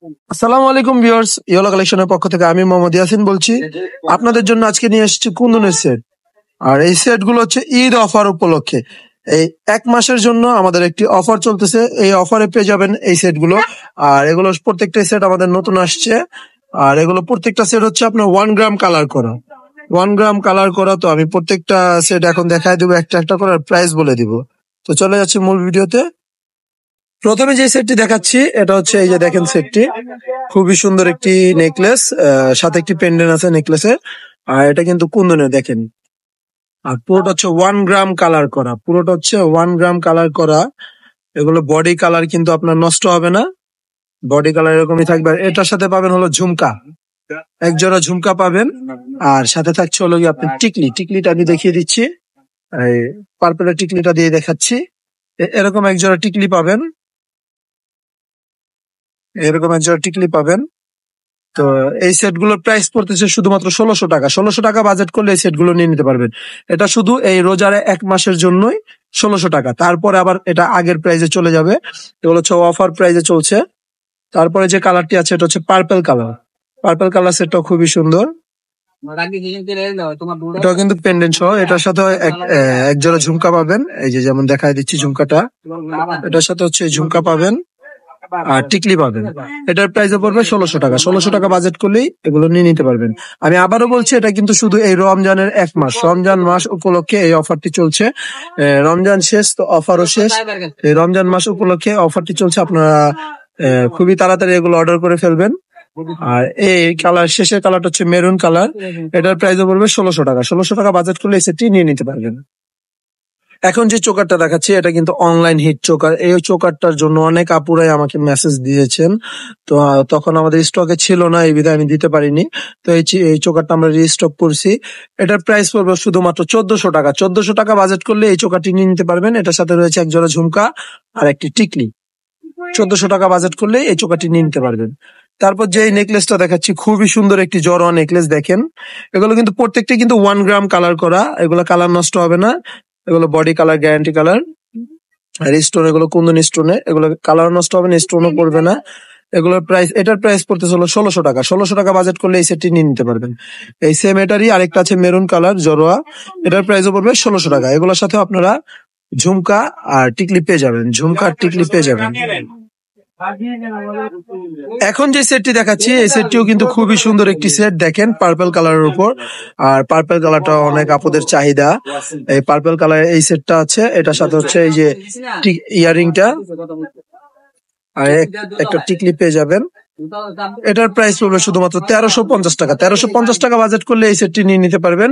আসসালামু আলাইকুম viewers, yellow কালেকশনের পক্ষ থেকে আমি মোহাম্মদ ইয়াসিন বলছি। আপনাদের জন্য আজকে নিয়ে এসেছি কুন্দনের সেট। আর এই সেট গুলো হচ্ছে ঈদ অফার উপলক্ষে। এই 1 মাসের জন্য আমাদের একটি অফার চলতেছে। এই অফারে পেয়ে যাবেন এই সেট গুলো। আর এগুলো প্রত্যেকটা সেট আমাদের নতুন আসছে। আর এগুলো প্রত্যেকটা সেট হচ্ছে আপনার 1 গ্রাম কালার করা। 1 গ্রাম কালার করা। তো আমি প্রত্যেকটা সেট এখন দেখায় দিব একটা একটা করে, প্রাইস বলে দিব। তো চলে যাচ্ছি মূল ভিডিওতে। প্রথমে যে সেটটি দেখাচ্ছি এটা হচ্ছে, এই যে দেখেন সেটটি খুবই সুন্দর একটি নেকলেস, সাথে একটি পেন্ডেন্ট আছে নেকলেসের। আর এটা কিন্তু কুন্দনের, দেখেন। আর পুরোটা হচ্ছে 1 গ্রাম কালার করা, পুরোটা হচ্ছে 1 গ্রাম কালার করা। এগুলো বডি কালার কিন্তু আপনার নষ্ট হবে না, বডি কালার এরকমই থাকবে। আর এটার সাথে পাবেন হলো ঝুমকা, এক জোড়া ঝুমকা পাবেন। আর সাথে থাকছে হলো কি আপনার টিকলি, টিকলিটা আমি দেখিয়ে দিচ্ছি। এই পার্পেলের টিকলিটা দিয়ে দেখাচ্ছি। এরকম এক জোড়া টিকলি পাবেন, এরকম এক জোড়া টিকলি পাবেন। তো এই সেট গুলোর প্রাইস পড়তেছে শুধুমাত্র 1600 টাকা। 1600 টাকা বাজেট করলে এই সেট গুলো নিয়ে নিতে পারবেন। এটা শুধু এই রোজার 1 মাসের জন্যই 1600 টাকা। তারপরে আবার এটা আগের প্রাইসে চলে যাবে। এগুলো হচ্ছে অফার প্রাইসে চলছে। তারপরে যে কালারটি আছে এটা হচ্ছে পার্পল কালার। পার্পল কালার সেটটা খুবই সুন্দর। এটাও কিন্তু পেন্ডেন্ট সহ। এটার সাথে এক জোড়া ঝুমকা পাবেন, এই যে যেমন দেখাই দিচ্ছি ঝুমকাটা। এটার সাথে হচ্ছে ঝুমকা পাবেন আর টিকলি পাবেন। এটার প্রাইস পড়বে 1600 টাকা। 1600 টাকা বাজেট করলেই এগুলো নিয়ে নিতে পারবেন। আমি আবারও বলছি, এটা কিন্তু শুধু এই রমজানের 1 মাস, রমজান মাস উপলক্ষে এই অফারটি চলছে। রমজান শেষ তো অফারও শেষ। এই রমজান মাস উপলক্ষে অফারটি চলছে। আপনারা খুবই তাড়াতাড়ি এগুলো অর্ডার করে ফেলবেন। আর এই কালার, শেষের কালারটা হচ্ছে মেরুন কালার। এটার প্রাইস পড়বে 1600 টাকা। 1600 টাকা বাজেট করলে এই সেটটি নিয়ে নিতে পারবেন। এখন যে চোকারটা দেখাচ্ছি এটা কিন্তু অনলাইন হিট চোকার। এই চোকারটার জন্য অনেক আপুরাই আমাকে মেসেজ দিয়েছেন। তো তখন আমাদের স্টকে ছিল না, এই বিধায় আমি দিতে পারিনি। তো এই চোকারটা আমরা রিস্টক করছি। এটার প্রাইস পড়বে শুধুমাত্র 1400 টাকা। 1400 টাকা বাজেট করলে এই চোকারটি নিয়ে নিতে পারবেন। এটার সাথে রয়েছে এক জোড়া ঝুমকা আর একটি টিকলি। 1400 টাকা বাজেট করলে এই চোকারটি নিয়ে নিতে পারবেন। তারপর যে নেকলেসটা দেখাচ্ছি, খুবই সুন্দর একটি জড়োয়া নেকলেস। দেখেন, এগুলো কিন্তু প্রত্যেকটি কিন্তু 1 গ্রাম কালার করা। এগুলো কালার নষ্ট হবে না। এগুলো বডি কালার, গ্যারান্টি কালার। আর স্টোন, এগুলো কুন্দন স্টোনে, এগুলো কালার নষ্ট হবে না, স্টোনও পড়বে না। এগুলোর প্রাইস, এটার প্রাইস পড়তেছে হলো 1600 টাকা। 1600 টাকা বাজেট করলে এই সেটটি নিয়ে নিতে পারবেন। এই সেম এটারই আরেকটা আছে মেরুন কালার জড়োয়া। এটার প্রাইসও পড়বে 1600 টাকা। এগুলোর সাথে আপনারা ঝুমকা আর টিকলি পেয়ে যাবেন, ঝুমকা আর টিকলি পেয়ে যাবেন। এখন যে সেটটি দেখাচ্ছি এই সেটটিও কিন্তু খুবই সুন্দর একটি সেট। দেখেন, পার্পল কালারের উপর। আর পার্পল কালারটা অনেক আপুদের চাহিদা। এই পার্পল কালার এই সেটটা আছে। এটার সাথে হচ্ছে এই যে ইয়ারিংটা আর একটা টিকলি পেয়ে যাবেন। এটার প্রাইস পড়বে শুধুমাত্র 1350 টাকা। 1350 টাকা বাজেট করলে এই সেটটি নিয়ে নিতে পারবেন।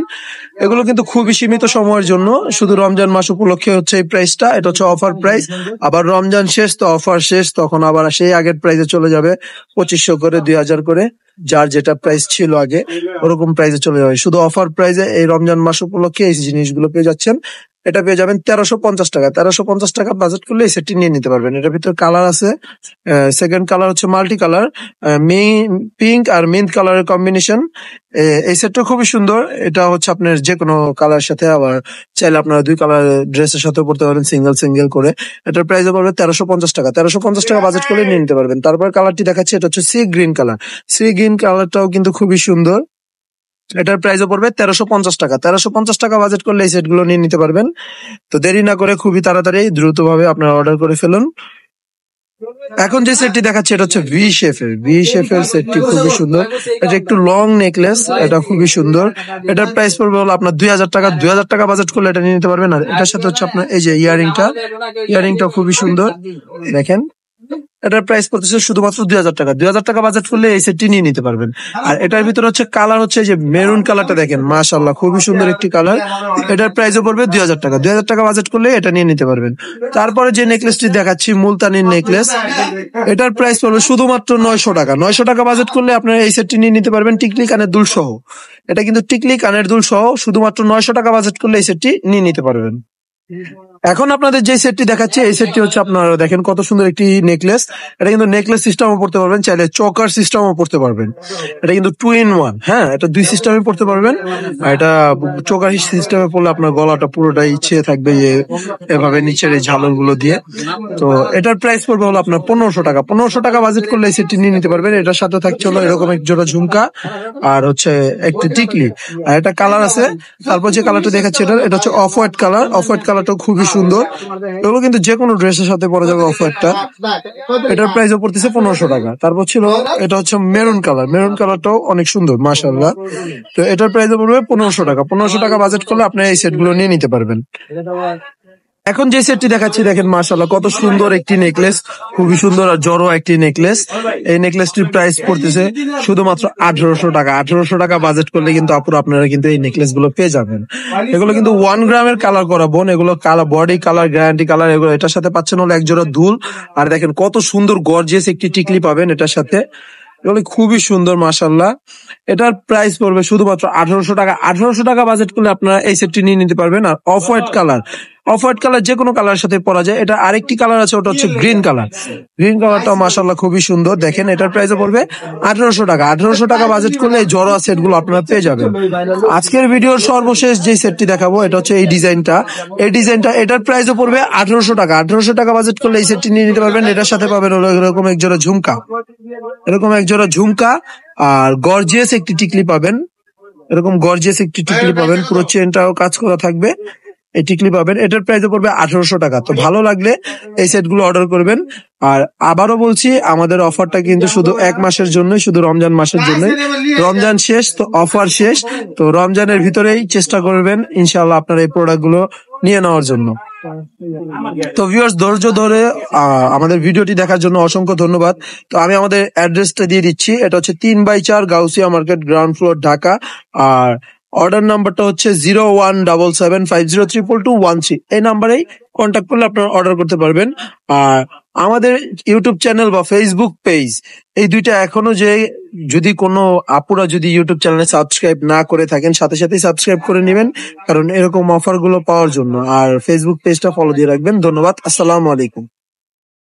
এগুলো কিন্তু খুবই সীমিত সময়ের জন্য, শুধু রমজান মাস উপলক্ষে হচ্ছে এই প্রাইসটা। এটা হচ্ছে অফার প্রাইস। আবার রমজান শেষ তো অফার শেষ, তখন আবার সেই আগের প্রাইসে চলে যাবে। 2500 করে, 2000 করে, যার যেটা প্রাইস ছিল আগে ওরকম প্রাইসে চলে যাবে। শুধু অফার প্রাইসে এই রমজান মাস উপলক্ষে এই জিনিসগুলো পেয়ে যাচ্ছেন। এটা পেয়ে যাবেন 1350 টাকা। 1350 টাকা বাজেট করলে এই সেটটি নিয়ে নিতে পারবেন। এটার ভিতরে কালার আছে। সেকেন্ড কালার হচ্ছে মাল্টি কালার, পিঙ্ক আর মিন্ট কালারের কম্বিনেশন। এই সেটটা খুবই সুন্দর। এটা হচ্ছে আপনার যে কোনো কালার সাথে, আবার চাইলে আপনারা 2 কালার ড্রেসের সাথে পড়তে পারেন, সিঙ্গেল সিঙ্গেল করে। এটার প্রাইস পড়বে 1350 টাকা। 1350 টাকা বাজেট করে নিয়ে নিতে পারবেন। তারপর কালারটি দেখাচ্ছি, এটা হচ্ছে sea green colour. Sea green কালারটাও কিন্তু খুবই সুন্দর। এটার প্রাইসও পড়বে 1350 টাকা। 1350 টাকা বাজেট করলে এই সেটগুলো নিয়ে নিতে পারবেন। তো দেরি না করে খুবই তাড়াতাড়ি দ্রুতভাবে আপনারা অর্ডার করে ফেলুন। এখন যে সেটটি দেখাচ্ছে এটা হচ্ছে ভি শেফের সেটটি খুবই সুন্দর। এটা একটু লং নেকলেস, এটা খুবই সুন্দর। এটার প্রাইস পড়বে হলো আপনার 2000 টাকা। 2000 টাকা বাজেট করলে এটা নিয়ে নিতে পারবেন। আর এটার সাথে হচ্ছে আপনার এই যে ইয়ারিংটা খুবই সুন্দর। দেখেন, এটার প্রাইস পড়তেছে শুধুমাত্র 2000 টাকা। 2000 টাকা বাজেট করলে এই সেটটি নিয়ে নিতে পারবেন। আর এটার ভিতরে হচ্ছে কালার হচ্ছে যে মেরুন কালারটা, দেখেন মাশাআল্লাহ খুবই সুন্দর একটি কালার। এটার প্রাইসও পড়বে 2000 টাকা। 2000 টাকা বাজেট করলে এটা নিয়ে নিতে পারবেন। তারপরে যে নেকলেসটি দেখাচ্ছি, মুলতানির নেকলেস। এটার প্রাইস পড়বে শুধুমাত্র 900 টাকা। 900 টাকা বাজেট করলে আপনারা এই সেটটি নিয়ে নিতে পারবেন, টিকলি কানের দুল সহ। এটা কিন্তু টিকলি কানের দুল সহ, শুধুমাত্র 900 টাকা বাজেট করলে এই সেটটি নিয়ে নিতে পারবেন। এখন আপনাদের যে সেটটি দেখাচ্ছে এই সেটটি হচ্ছে আপনারা দেখেন কত সুন্দর একটি নেকলেস। এটা কিন্তু নেকলেস সিস্টেমও পড়তে পারবেন, চাইলে চকার সিস্টেমও পড়তে পারবেন। এটা কিন্তু 2 in 1, হ্যাঁ, এটা 2 সিস্টেমে পড়তে পারবেন। আর এটা চোকার সিস্টেমে পড়লে আপনার গলাটা পুরোটাই ছেয়ে থাকবে এভাবে নিচের এই ঝালর গুলো দিয়ে। তো এটার প্রাইস পড়বে হলো আপনার 1500 টাকা। 1500 টাকা বাজেট করলে এই সেটটি নিয়ে নিতে পারবেন। এটার সাথে থাকছে হলো এরকম এক জোড়া ঝুমকা আর হচ্ছে একটি টিকলি, আর একটা কালার আছে। তারপর যে কালারটা দেখাচ্ছে এটা হচ্ছে of white colour. Off white কালারটাও খুবই সুন্দর। এগুলো কিন্তু যে কোনো ড্রেসের সাথে পরা যাবে অফ হোয়াইটটা। এটার প্রাইসও পড়তেছে 1500 টাকা। তারপর ছিল এটা হচ্ছে মেরুন কালার। মেরুন কালারটাও অনেক সুন্দর মাশাআল্লাহ। তো এটার প্রাইসও পড়বে 1500 টাকা। 1500 টাকা বাজেট করলে আপনি এই সেটগুলো নিয়ে নিতে পারবেন। এখন যে সেটটি দেখাচ্ছি দেখেন মাশাআল্লাহ কত সুন্দর একটি নেকলেস, খুবই সুন্দর আর জড়ো একটি নেকলেস। এই নেকলেসটির প্রাইস পড়তেছে শুধুমাত্র 1800 টাকা। 1800 টাকা বাজেট করলে কিন্তু আপুরা আপনারা কিন্তু এই নেকলেস গুলো পেয়ে যাবেন। এগুলো কিন্তু 1 গ্রামের কালার করা বোন, এগুলো colour body colour guarantee colour. এগুলো এটার সাথে পাচ্ছেন হলো এক জোড়া দুল, আর দেখেন কত সুন্দর গর্জিয়াস একটি টিকলি পাবেন এটার সাথে। এগুলো খুবই সুন্দর মাশাআল্লাহ। এটার প্রাইস পড়বে শুধুমাত্র 1800 টাকা। 1800 টাকা বাজেট করলে আপনারা এই সেটটি নিয়ে নিতে পারবেন। আর off white colour, off white colour যে কোনো কালারের সাথে পরা যায়। এটা আরেকটি কালার আছে, ওটা হচ্ছে গ্রিন কালার। গ্রিন কালারটাও মাশাআল্লাহ খুবই সুন্দর। দেখেন এটার প্রাইস পড়বে 1800 টাকা। 1800 টাকা বাজেট করলে এই জড়ো সেট গুলো আপনারা পেয়ে যাবেন। আজকের ভিডিওর সর্বশেষ যে সেটটি দেখাবো এটা হচ্ছে এই ডিজাইনটা। এই ডিজাইনটা এটার প্রাইসও পড়বে 1800 টাকা। 1800 টাকা বাজেট করলে এই সেটটি নিয়ে নিতে পারবেন। এটার সাথে পাবেন হলো এরকম এক জোড়া ঝুমকা, এরকম এক জোড়া ঝুমকা আর গর্জিয়াস একটি টিকলি পাবেন। এরকম গর্জিয়াস একটি টিকলি পাবেন, পুরো চেনটাও কাজ করা থাকবে। এই টিকলি পাবেন। এটার প্রাইস পড়বে 1800 টাকা। তো ভালো লাগলে এই সেট গুলো অর্ডার করবেন। আর আবারও বলছি আমাদের অফারটা কিন্তু শুধু 1 মাসের জন্যই, শুধু রমজান মাসের জন্যই। রমজান শেষ তো অফার শেষ। তো রমজানের ভিতরেই চেষ্টা করবেন ইনশাআল্লাহ আপনার এই প্রোডাক্ট গুলো নিয়ে নেওয়ার জন্য। তো ভিউয়ার্স ধৈর্য ধরে আমাদের ভিডিওটি দেখার জন্য অসংখ্য ধন্যবাদ। তো আমি আমাদের অ্যাড্রেসটা দিয়ে দিচ্ছি। এটা হচ্ছে 3/4 Gausia market, ground floor, Dhaka. আর অর্ডার নাম্বারটা হচ্ছে 0177503221। এই নাম্বারেই কন্ট্যাক্ট করলে আপনারা অর্ডার করতে পারবেন। আর আমাদের ইউটিউব চ্যানেল বা ফেসবুক পেজ এই দুইটা এখনো যদি কোনো আপুরা যদি ইউটিউব চ্যানেলে সাবস্ক্রাইব না করে থাকেন সাথে সাথেই সাবস্ক্রাইব করে নেবেন, কারণ এরকম অফার গুলো পাওয়ার জন্য। আর ফেসবুক পেজটা ফলো দিয়ে রাখবেন। ধন্যবাদ। আসসালামু আলাইকুম।